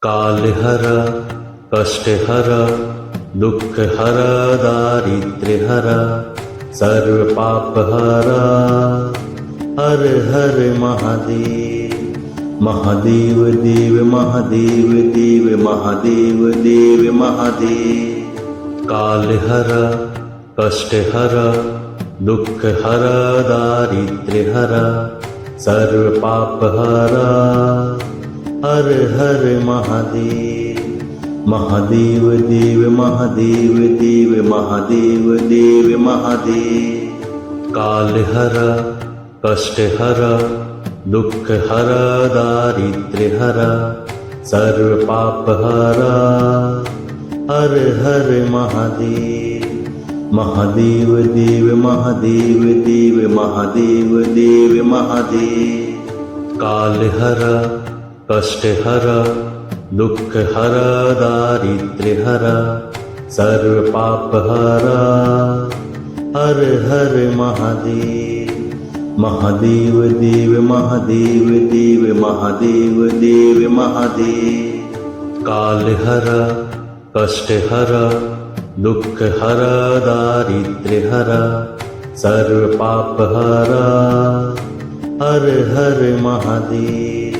कालहर कष्टहर दुःखहर दारिद्र्यहर सर्व पापहर हर हर महादेव। महादेव देव महादेव देव महादेव देव महादेव। कालहर कष्टहर दुःखहर दारिद्र्यहर सर्व पापहर हर हर महादेव। महादेव देव महादेव देव महादेव देव महादेव। कालहर कष्टहर दुःखहर दारिद्र्यहर सर्व पापहर हर हर महादेव। महादेव देव महादेव देव महादेव देव महादेव। कालहर कष्टहर दुःखहर दारिद्र्यहर सर्व पापहर हर हर महादेव। महादेव देव महादेव देव महादेव देव महादेव। कालहर कष्टहर दुःखहर दारिद्र्यहर सर्व पापहर हर हर महादेव।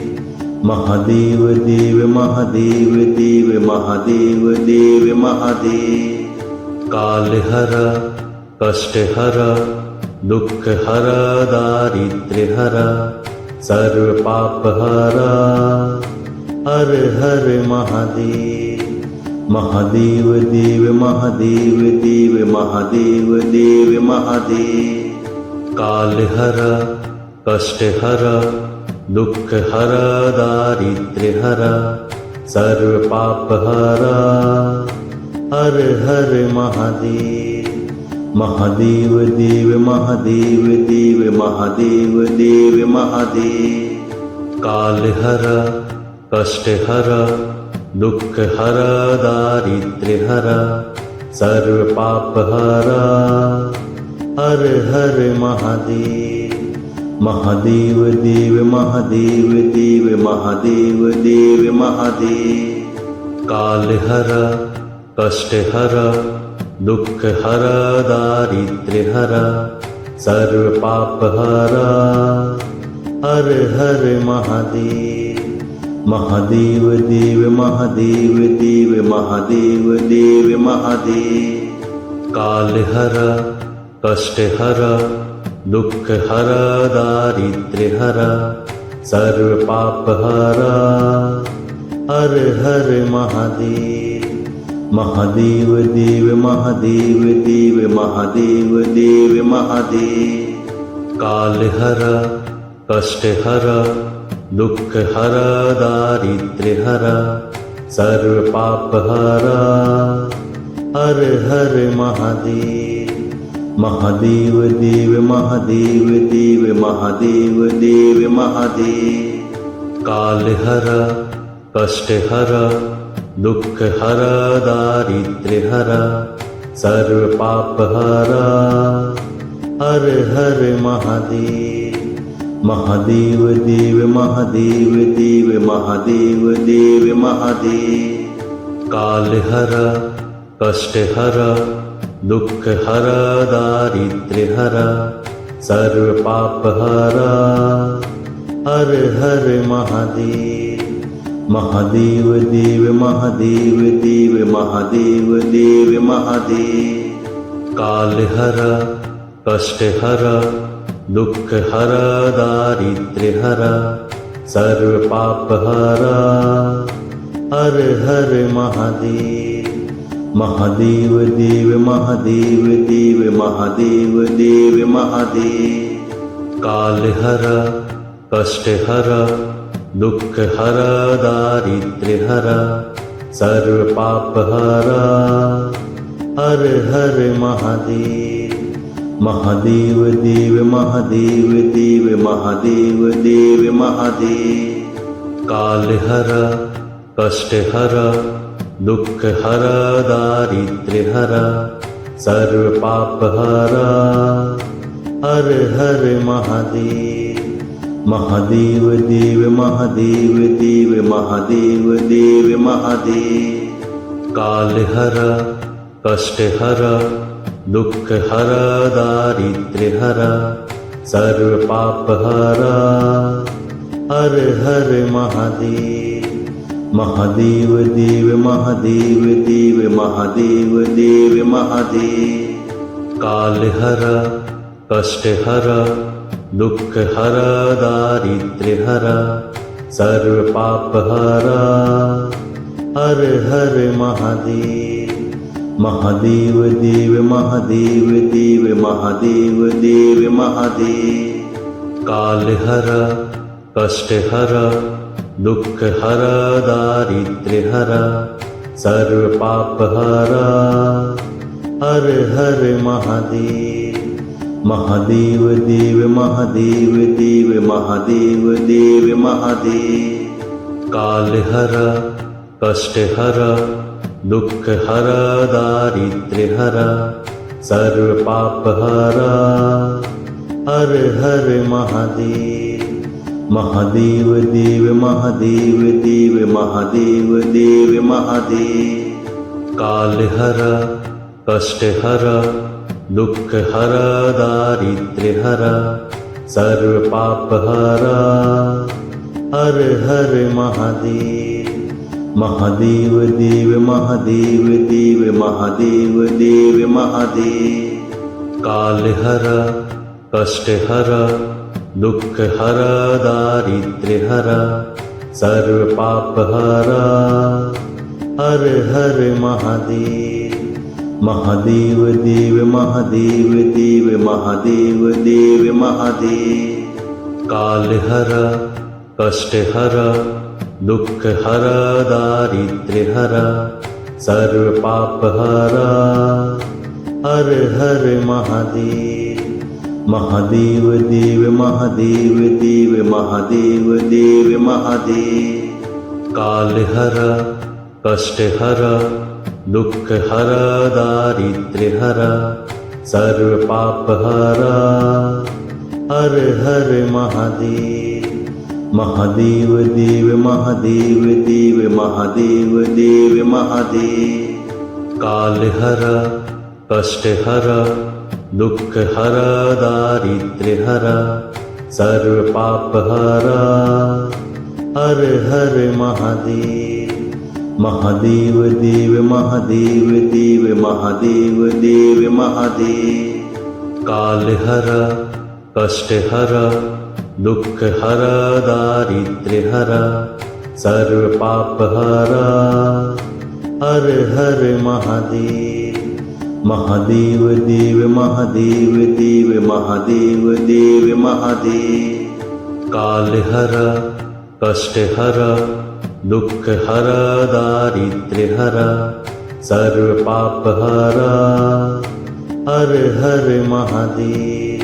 महादेव देव महादेव देव महादेव देव महादेव। कालहर कष्टहर दुःखहर दारिद्र्यहर सर्व पापहर हर हर महादेव। महादेव देव महादेव देव महादेव देव महादेव। कालहर कष्टहर दुःखहर दारिद्र्यहर सर्व पापहर हर हर महादेव। महादेव देव महादेव देव महादेव देव महादेव। कालहर कष्टहर दुःखहर दारिद्र्यहर सर्व पापहर हर हर महादेव। महादेव देव महादेव देव महादेव देव महादेव। कालहर कष्टहर दुःखहर दारिद्र्यहर सर्व पापहर हर हर महादेव। महादेव देव महादेव देव महादेव देव महादेव। कालहर कष्टहर दुःखहर दारिद्र्यहर सर्व पापहर हर हर महादेव। महादेव देव महादेव देव महादेव देव महादेव। कालहर कष्टहर दुःखहर दारिद्र्यहर सर्व पापहर हर हर महादेव। महादेव देव महादेव देव महादेव देव महादेव। कालहर कष्टहर दुःखहर दारिद्र्यहर सर्व पापहर हर हर महादेव। महादेव देव महादेव देव महादेव देव महादेव। कालहर कष्टहर दुःखहर दारिद्र्यहर सर्व पापहर हर हर महादेव। महादेव देव महादेव देव महादेव देव महादेव। कालहर कष्टहर दुःखहर दारिद्र्यहर सर्व पापहर हर हर महादेव। महादेव देव महादेव देव महादेव देव महादेव। कालहर कष्टहर दुःखहर दारिद्र्यहर सर्व पापहर हर हर महादेव। महादेव देव महादेव देव महादेव देव महादेव। कालहर कष्टहर दुःखहर दारिद्र्यहर सर्व पापहर हर हर महादेव। महादेव देव महादेव देव महादेव देव महादेव। काल हर कष्ट हर दुख हर दारिद्र्य हर सर्व पाप हर हर हर महादेव। महादेव देव महादेव देव महादेव देव महादेव। काल हर कष्ट हर दुख हर दारिद्र्य हर सर्व पाप हर हर हर महादेव। महादेव देव महादेव देव महादेव देव महादेव। काल हर कष्ट हर दुख हर दारिद्र्य हर सर्व पाप हर हर हर महादेव। महादेव देव महादेव देव महादेव देव महादेव। काल हर कष्ट हर दुख हर दारिद्र्य हर सर्व पाप हर हर हर महादेव। महादेव देव महादेव देव महादेव देव महादेव। काल हर कष्ट हर दुख हर दारिद्र्य हर सर्व पाप हर हर हर महादेव। महादेव देव महादेव देव महादेव देव महादेव। काल हर कष्ट हर दुख हर दारिद्र्य हर सर्व पाप हर हर हर महादेव। महादेव देव महादेव देव महादेव देव महादेव। काल हर कष्ट हर दुख हर दारिद्र्य हर सर्व पाप हर हर हर महादेव। महादेव देव महादेव देव महादेव देव महादेव। काल हर कष्ट हर दुख हर दारिद्र्य हर सर्व पाप हर हर हर महादेव। महादेव देव महादेव देव महादेव देव महादेव। काल हर कष्ट हर दुख हर दारिद्र्य हर सर्व पाप हर हर हर महादेव। महादेव देव महादेव देव महादेव देव महादेव। काल हर कष्ट हर दुख हर दारिद्र्य हर सर्व पाप हर हर हर महादेव। महादेव देव महादेव देव महादेव देव महादेव। काल हर कष्ट हर दुख हर दारिद्र्य हर सर्व पाप हर हर हर महादेव।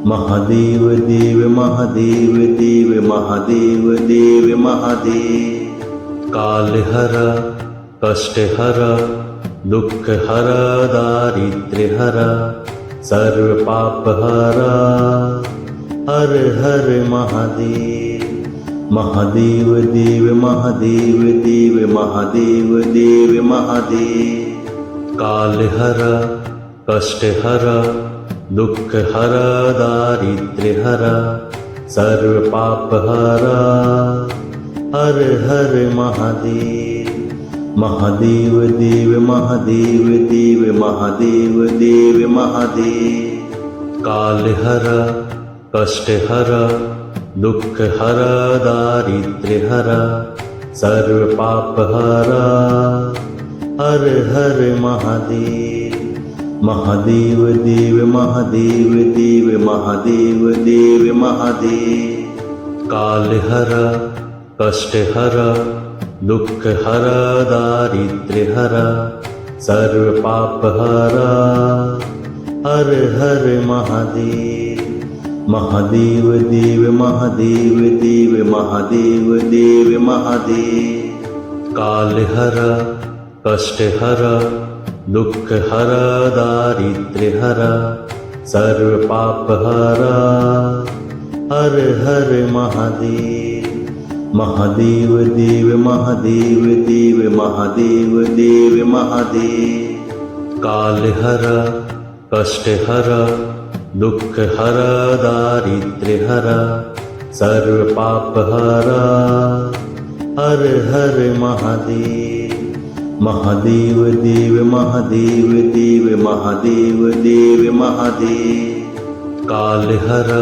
महादेव देव महादेव देव महादेव देव महादेव। काल हर कष्ट हर दुख हर दारिद्र्य हर सर्व पाप हर हर हर महादेव। महादेव देव महादेव देव महादेव देव महादेव। काल हर कष्ट हर दुख हर दारिद्र्य हर सर्व पाप हर हर हर महादेव। महादेव देव महादेव देव महादेव देव महादेव। काल हर कष्ट हर दुख हर दारिद्र्य हर सर्व पाप हर हर हर महादेव। महादेव देव महादेव देव महादेव देव महादेव। काल हर कष्ट हर दुख हर दारिद्र्य हर सर्व पाप हर हर हर महादेव। महादेव देव महादेव देव महादेव देव महादेव। काल हर कष्ट हर दुख हर दारिद्र्य हर सर्व पाप हर हर हर महादेव। महादेव देव महादेव देव महादेव देव महादेव। काल हर कष्ट हर दुख हर दारिद्र्य हर सर्व पाप हर। हर हर महादेव। महादेव देव महादेव देव महादेव देव महादेव। काल हर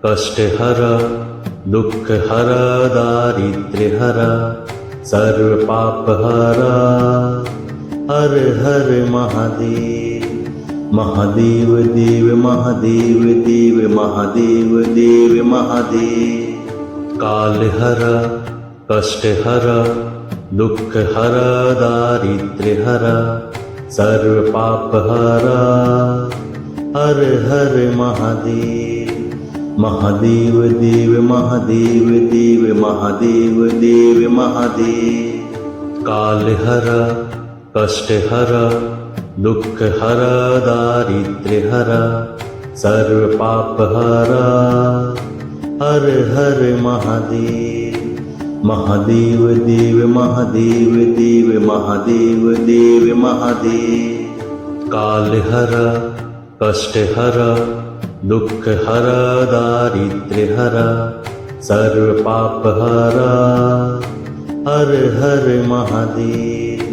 कष्ट हर दुख हर दारिद्र्य हर सर्व पाप हर। हर हर महादेव। महादेव देव महादेव देव महादेव देव महादेव। काल हर कष्ट हर दुख हर दारिद्र्य हर सर्व पाप हर। हर हर महादेव। महादेव देव महादेव देव महादेव देव महादेव। काल हर कष्ट हर दुख हर दारिद्र्य हर सर्व पाप हर। हर हर महादेव। महादेव देव महादेव देव महादेव देव महादेव। काल हर कष्ट हर दुख हर दारिद्र्य हर सर्व पाप हर। हर हर महादेव।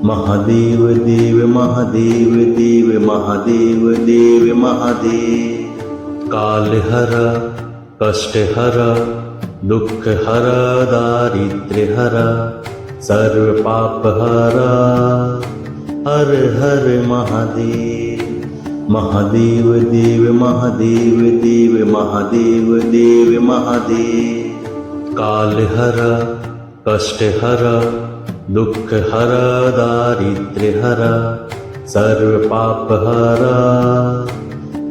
महादेव देव महादेव देव महादेव देव महादेव। काल हर कष्ट हर दुख हर दारिद्र्य हर सर्व पाप हर। हर हर महादेव। महादेव देव महादेव देव महादेव देव महादेव। काल हर कष्ट हर दुख हर दारिद्र्य हर सर्व पाप हर।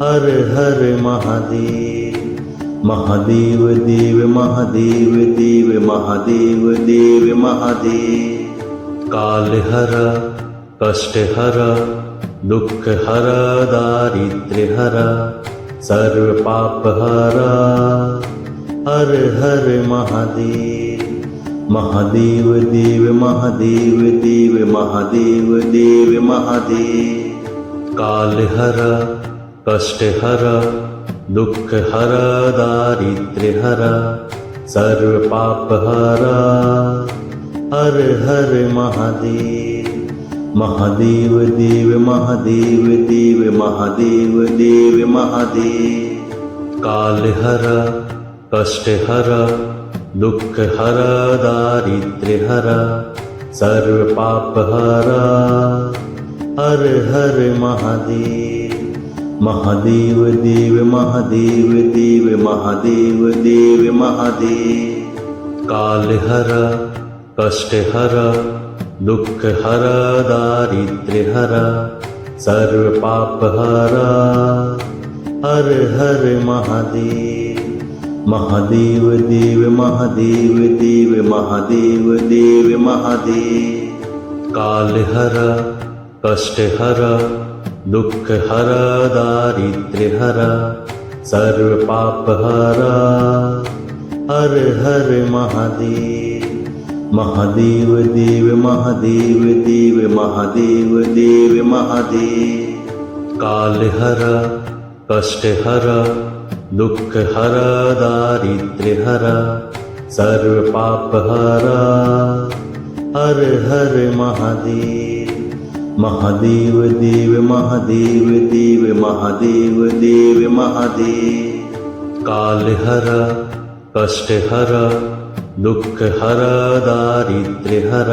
हर हर महादेव। महादेव देव महादेव देव महादेव देव महादेव। काल हर कष्ट हर दुख हर दारिद्र्य हर सर्व पाप हर। हर हर महादेव। महादेव देव महादेव देव महादेव देव महादेव। काल हर कष्ट हर दुख हर दारिद्र्य हर सर्व पाप हर। हर हर महादेव। महादेव देव महादेव देव महादेव देव महादेव। काल हर कष्ट हर दुख हर दारिद्र्य हर सर्व पाप हर। हर हर महादेव। महादेव देव महादेव देव महादेव देव महादेव। काल हर कष्ट हर दुख हर दारिद्र्य हर सर्व पाप हर। हर हर महादेव। महादेव देव महादेव देव महादेव देव महादेव। काल हर कष्ट हर दुख हर दारिद्र्य हर सर्व पाप हर। हर हर महादेव। महादेव देव महादेव देव महादेव देव महादेव। काल हर कष्ट हर दुख हर दारिद्र्य हर सर्व पाप हर। हर हर महादेव। महादेव देव महादेव देव महादेव देव महादेव। काल हर कष्ट हर दुख हर दारिद्र्य हर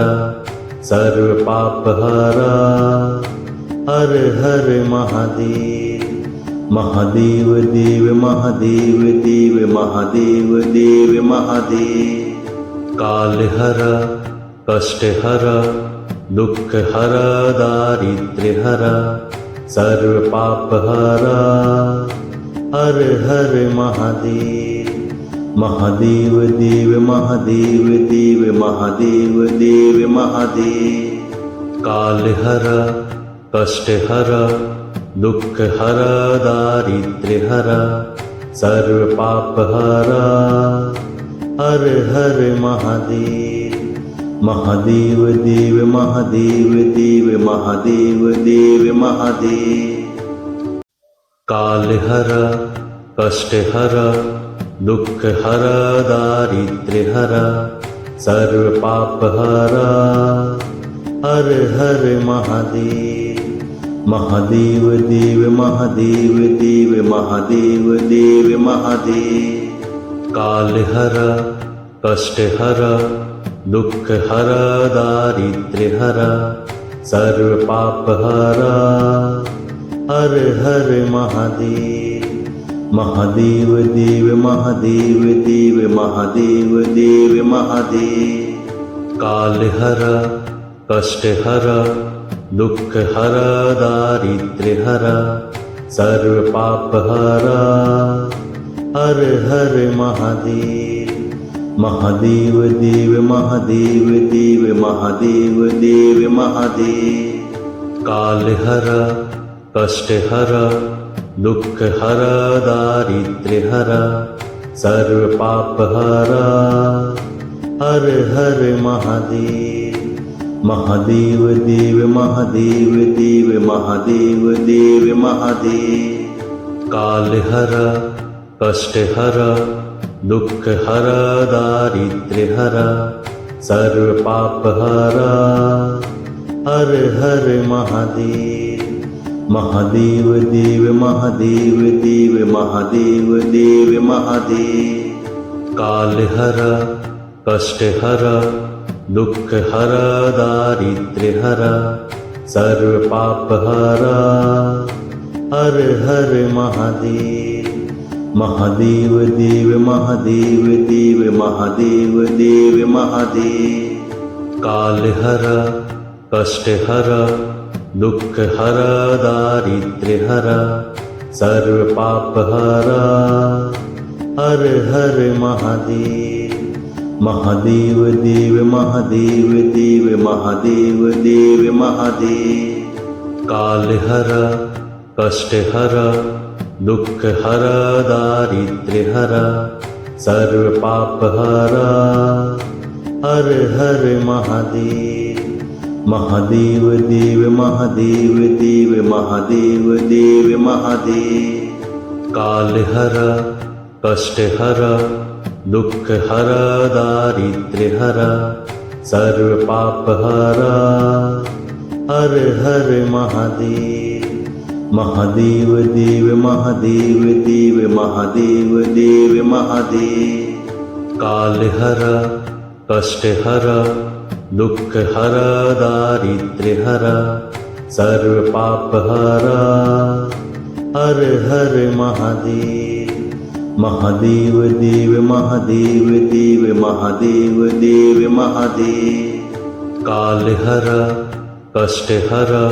सर्व पाप हर। हर हर महादेव। महादेव देव महादेव देव महादेव देव महादेव। काल हर कष्ट हर दुख हर दारिद्र्य हर सर्व पाप हर। हर हर महादेव। महादेव देव महादेव देव महादेव देव महादेव। काल हर कष्ट हर दुख हर दारिद्र्य हर सर्व पाप हरा। हर हर महादेव। महादेव देव महादेव देव महादेव देव महादेव। काल हरा कष्ट हरा दुख हरा दारिद्र्य हरा सर्व पाप हरा। हर हर महादेव। महादेव देव महादेव देव महादेव देव महादेव। काल हरा कष्ट हरा दुख हरा दारिद्र्य हरा सर्व पाप हरा। हर हर महादेव। महादेव देव महादेव देव महादेव देव महादेव। काल हरा कष्ट हरा दुख हरा दारिद्र्य हरा सर्व पाप हरा। हर हर महादेव। महादेव देव महादेव देव महादेव देव महादेव। काल हरा कष्ट हरा दुख हरा दारिद्र्य हरा सर्व पाप हरा। हर हर महादेव। महादेव देव महादेव देव महादेव देव महादेव। काल हरा कष्ट हरा दुख हरा दारिद्र्य हरा सर्व पाप हरा। हर हर महादेव। महादेव देव महादेव देव महादेव देव महादेव। काल हरा कष्ट हरा दुख हरा दारिद्र्य हरा सर्व पाप हरा। हर हर महादेव। महादेव देव महादेव देव महादेव देव महादेव। काल हरा कष्ट हरा दुख हरा दारिद्र्य हरा सर्व पाप हरा। हर हर महादेव। महादेव देव महादेव देव महादेव देव महादेव। काल हरा कष्ट हरा दुख हरा दारिद्र्य हरा सर्व पाप हरा। हर हर महादेव। महादेव देव महादेव देव महादेव देव महादेव। काल हरा कष्ट हरा दुख हरा दारिद्र्य हरा सर्व पाप हरा। हर हर महादेव। महादेव देव महादेव देव महादेव देव महादेव। काल हरा कष्ट हरा दुख हरा दारिद्र्य हरा सर्व पाप हरा। हर हर महादेव। महादेव देव महादेव देव महादेव देव महादेव। काल हरा कष्ट हरा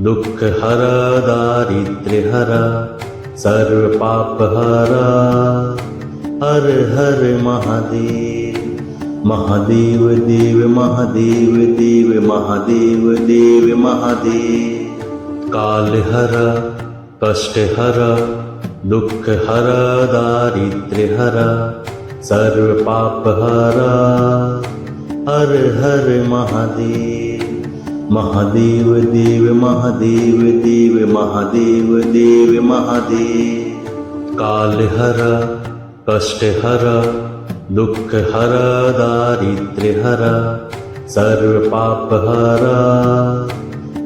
दुख हरा दारिद्र्य हरा सर्व पाप हरा। हर हर महादेव। महादेव देव महादेव देव महादेव देव महादेव। काल हरा कष्ट हरा दुख हरा दारिद्र्य हरा सर्व पाप हरा। हर हर महादेव। महादेव देव महादेव देव महादेव देव महादेव। काल हरा कष्ट हरा दुख हरा दारिद्र्य हरा सर्व पाप हरा।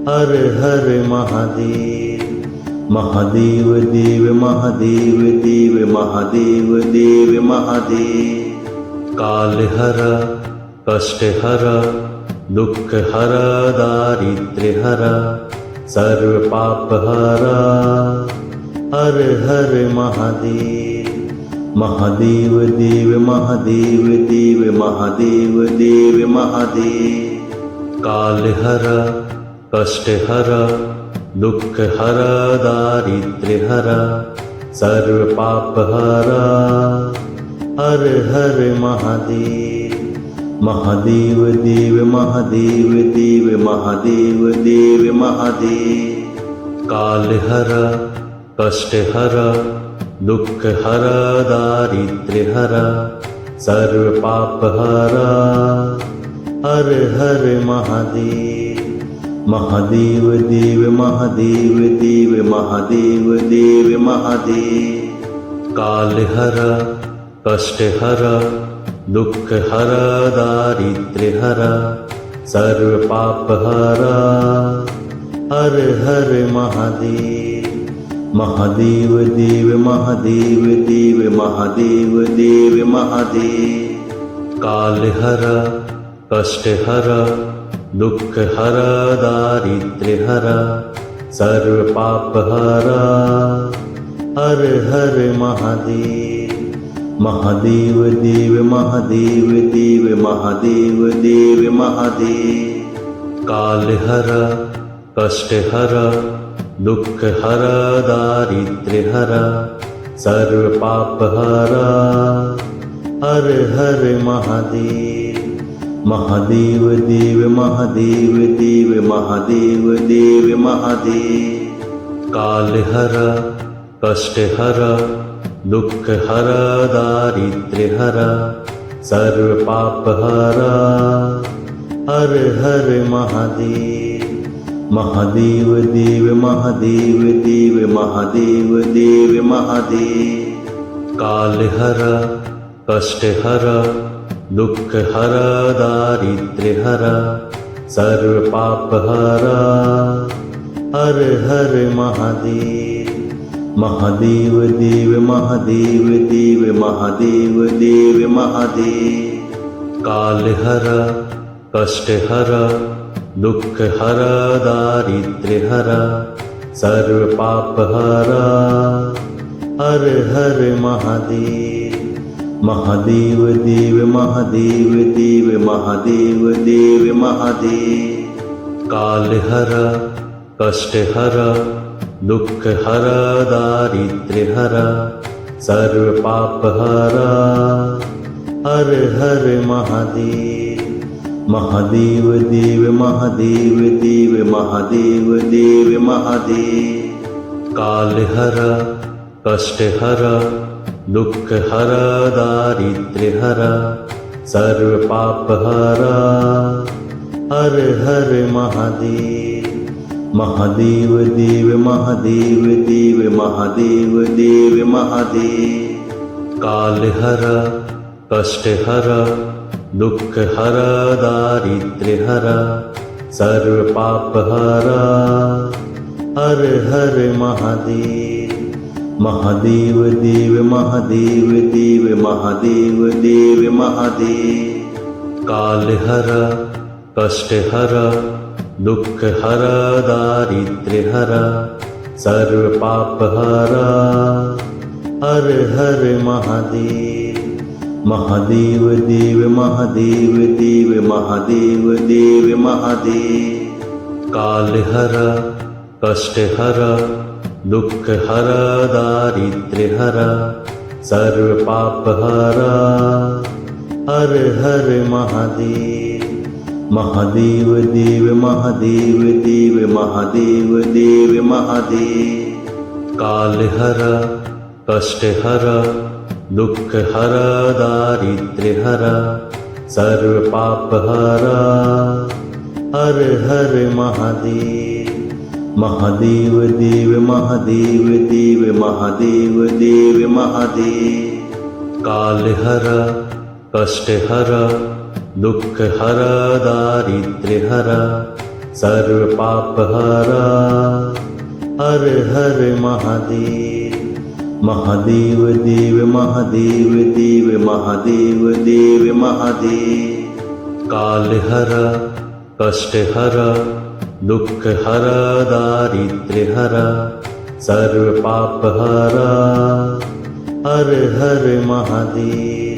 हर हर महादेव। महादेव देव महादेव देव महादेव देव महादेव। काल हरा कष्ट हरा दुख हरा दारिद्र्य हरा सर्व पाप हरा। हर हर महादेव। महादेव देव महादेव देव महादेव देव महादेव। काल हरा कष्ट हरा दुख हरा दारिद्र्य हरा सर्व पाप हरा। हर हर महादेव। महादेव देव महादेव देव महादेव देव महादेव। काल हरा कष्ट हरा दुख हरा दारिद्र्य हरा सर्व पाप हरा हर हर महादेव महादेव देव महादेव देव महादेव देव महादेव काल हरा कष्ट हरा दुख हरा दारिद्र्य हरा सर्व पाप हरा हर हर महादेव महादेव देव महादेव देव महादेव देव महादेव काल हरा कष्ट हरा दुख हरा दारिद्र्य हरा सर्व पाप हरा हर हर महादेव महादेव देव महादेव देव महादेव देव महादेव काल हरा कष्ट हरा दुख हरा दारिद्र्य हरा सर्व पाप हरा हर हर महादेव महादेव देव महादेव देव महादेव देव महादेव काल हरा कष्ट हरा दुख हरा दारिद्र्य हरा सर्व पाप हरा हर हर महादेव महादेव देव महादेव देव महादेव देव महादेव काल हरा कष्ट हरा दुख हरा दारिद्र्य हरा सर्व पाप हरा हर हर महादेव महादेव देव महादेव देव महादेव देव महादेव काल हरा कष्ट हरा दुख हरा दारिद्र्य हरा सर्व पाप हरा हर हर महादेव महादेव देव महादेव देव महादेव देव महादेव काल हरा कष्ट हरा दुख हरा दारिद्र्य हरा सर्व पाप हरा हर हर महादेव महादेव देव महादेव देव महादेव देव महादेव काल हरा कष्ट हरा दुख हरा दारिद्र्य हरा सर्व पाप हरा हर हर महादेव महादेव देव महादेव देव महादेव देव महादेव काल हरा कष्ट हरा दुख हरा दारिद्र्य हरा सर्व पाप हरा हर हर महादेव महादेव देव महादेव देव महादेव देव महादेव काल हरा कष्ट हरा दुख हरा दारिद्र्य हरा सर्व पाप हरा हर हर महादेव महादेव देव महादेव देव महादेव देव महादेव काल हरा कष्ट हरा दुख हरा दारिद्र्य हरा सर्व पाप हरा हर हर महादेव महादेव देव महादेव देव महादेव देव महादेव काल हरा कष्ट हरा दुख हरा दारिद्र्य हरा सर्व पाप हरा हर हर महादेव महादेव देव महादेव देव महादेव देव महादेव काल हरा कष्ट हरा दुख हरा दारिद्र्य हरा सर्व पाप हरा हर हर महादेव महादेव देव महादेव देव महादेव देव महादेव काल हरा कष्ट हरा दुख हरा दारिद्र्य हरा सर्व पाप हरा हर हर महादेव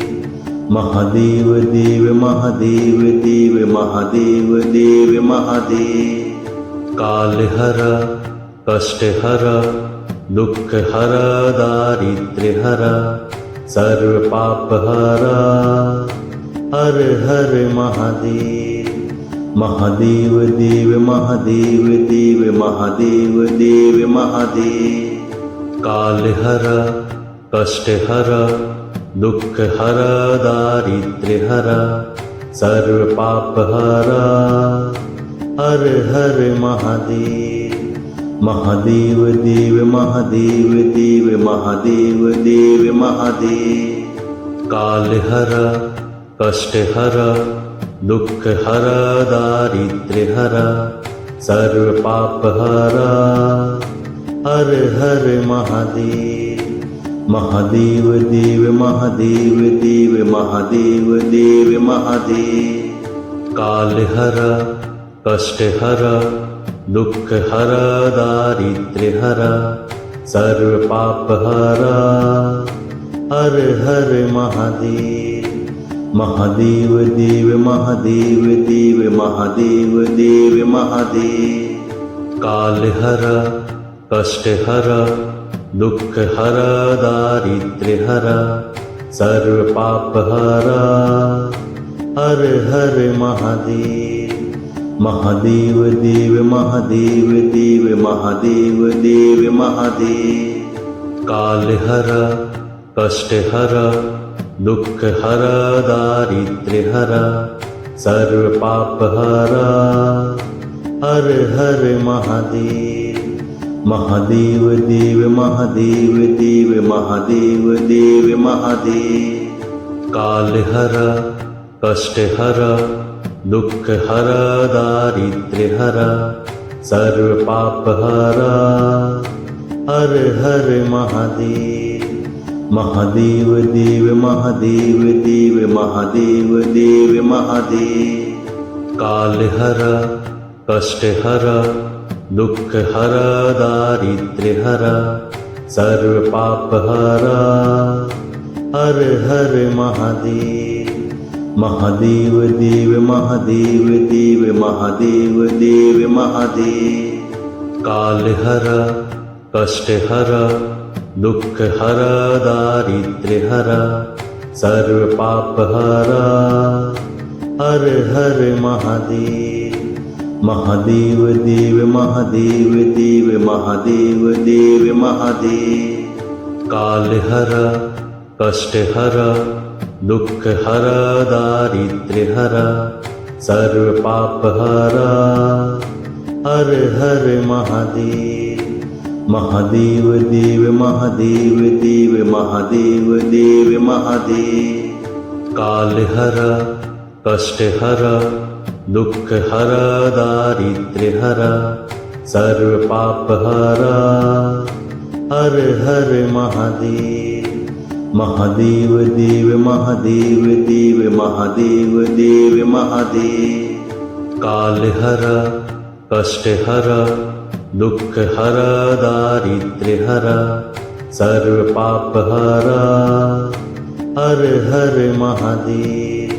महादेव देव महादेव देव महादेव देव महादेव काल हरा कष्ट हरा दुख हरा दारिद्र्य हरा सर्व पाप हरा हर हर महादेव महादेव देव महादेव देव महादेव देव महादेव काल हरा कष्टहरा दुःखहरा दारिद्र्यहरा सर्वपापहरा हर हर महादेव महादेव देव महादेव देव महादेव देव महादेव कालहरा कष्टहरा दुःखहरा दारिद्र्यहरा सर्वपापहरा हर हर महादेव महादेव देव महादेव देव महादेव देव महादेव कालहरा कष्टहरा दुःखहरा दारिद्र्यहरा सर्वपापहरा हर हर महादेव महादेव देव महादेव देव महादेव देव महादेव कालहरा कष्टहरा दुःखहरा दारिद्र्यहरा सर्वपापहरा हर हर महादेव महादेव देव महादेव देव महादेव देव महादेव कालहरा कष्टहरा दुःखहरा दारिद्र्यहरा सर्वपापहरा हर हर महादेव महादेव देव महादेव देव महादेव देव महादेव कालहरा कष्टहरा दुःखहरा दारिद्र्यहरा सर्वपापहरा हर हर महादेव महादेव देव महादेव देव महादेव देव महादेव कालहरा कष्टहरा दुःखहरा दारिद्र्यहरा सर्वपापहरा हर हर महादेव महादेव देव महादेव देव महादेव देव महादेव कालहरा कष्टहरा दुःखहरा दारिद्र्यहरा सर्वपापहरा हर हर महादेव महादेव देव महादेव देव महादेव देव महादेव कालहरा कष्टहरा दुःखहरा दारिद्र्यहरा सर्वपापहरा हर हर महादेव महादेव देव महादेव देव महादेव देव महादेव कालहरा कष्टहरा दुःखहरा दारिद्र्यहरा सर्वपापहरा हर हर महादेव महादेव देव महादेव देव महादेव देव महादेव कालहरा कष्टहरा दुःखहरा दारिद्र्यहरा सर्वपापहरा हर हर महादेव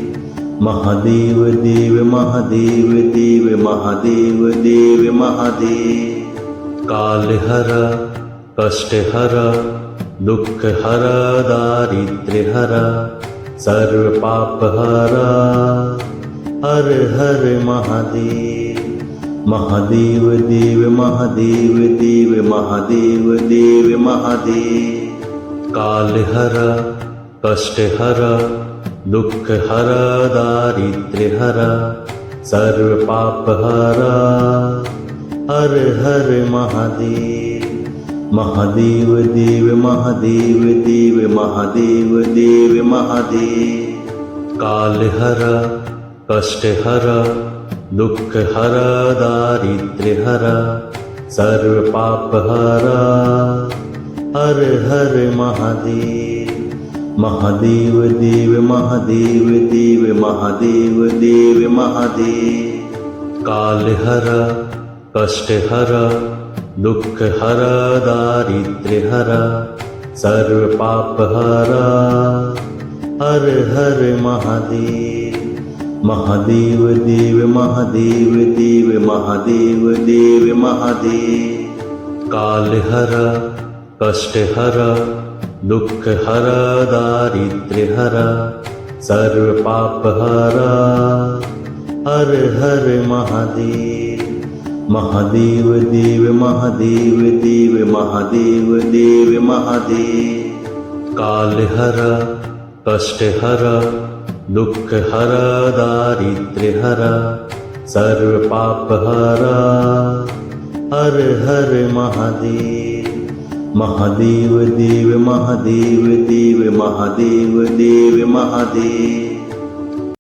महादेव देव महादेव देव महादेव देव महादेव कालहरा कष्टहरा दुःखहरा दारिद्र्यहरा सर्वपापहरा हर हर महादेव महादेव देव महादेव देव महादेव देव महादेव कालहरा कष्टहरा दुःखहरा दारिद्र्यहरा सर्वपापहरा हर हर महादेव महादेव देव महादेव देव महादेव देव महादेव कालहरा कष्टहरा दुःखहरा दारिद्र्यहरा सर्वपापहरा हर हर महादेव महादेव देव महादेव देव महादेव देव महादेव कालहरा कष्टहरा दुःखहरा दारिद्र्यहरा सर्वपापहरा हर हर महादेव महादेव देव महादेव देव महादेव देव महादेव कालहरा कष्टहरा दुःखहरा दारिद्र्यहरा सर्वपापहरा हर हर महादेव महादेव देव महादेव देव महादेव देव महादेव काल हर कष्ट हर दुख हर दारिद्र्य हर सर्व पाप हर हर हर महादेव महादेव देव महादेव देव महादेव देव महादेव